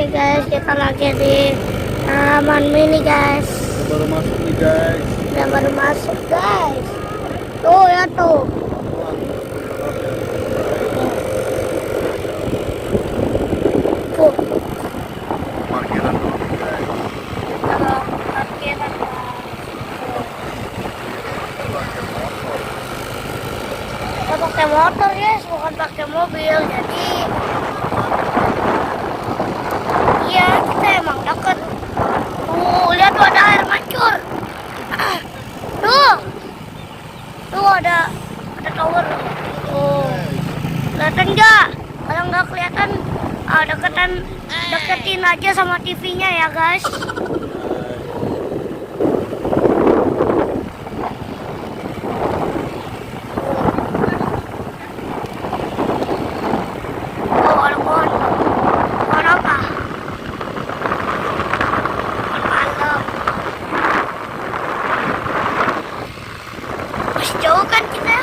Oke guys, kita lagi di Taman Mini guys. Kita baru masuk nih guys. Udah baru masuk guys. Tuh ya tuh. Tuh. Parkiran dulu guys. Parkiran. Kita pakai motor guys, bukan pakai mobil. Jadi iya, kita emang deket. Tuh, lihat tuh ada air mancur. Tuh. Tuh ada tower. Tuh. Kelihatan nggak? Kalau nggak kelihatan, deketin aja sama TV-nya ya guys. Oh, ada pohon. Pohon apa? Mantap. Masih jauh kan kita?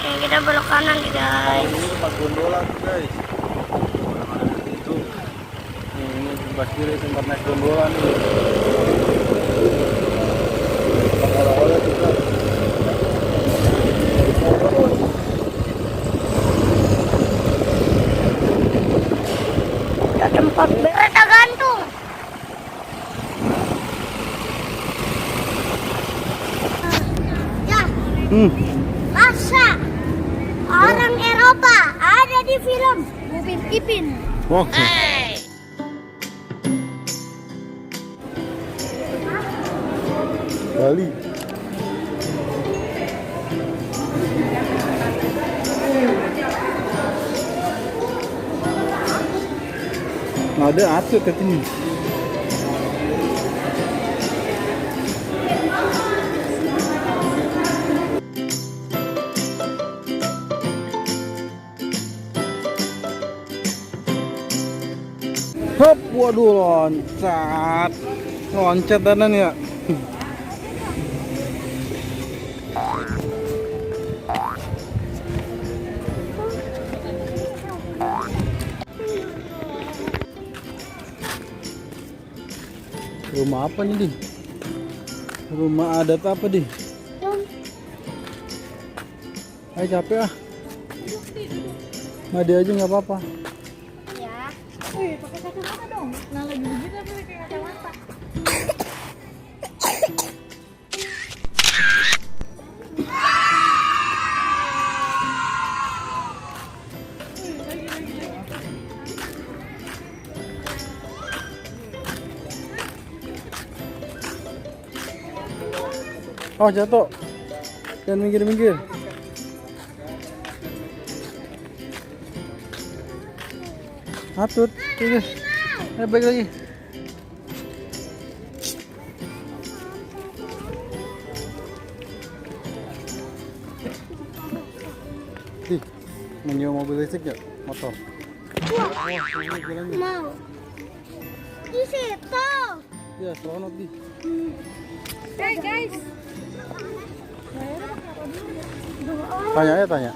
Oke, kita belok kanan nih guys. Ini tempat gondola tuh guys. Itu. Ini tempat kiri tempat naik gondola nih. Tempat oleh-oleh juga. Ada tempat kereta gantung. Ya. Masa orang Eropa ada di film Upin Ipin. Oke. Bali. Ada atlet katanya. Hop, waduh loncat danan ya. Rumah apa nih di? Rumah adat apa di? Ayo capek ah. Madi aja nggak apa-apa. Ya. Wih, pakai kacamata dong. Nah, lagi begitu tapi pakai kacamata. Oh jatuh. Jangan minggir-minggir. Atut, ini. Balik lagi. Ih, mau nyewa mobil listrik nggak? Motor. Mau. Di situ. Ya, seronok di. Hey guys. Tanya ya tanya.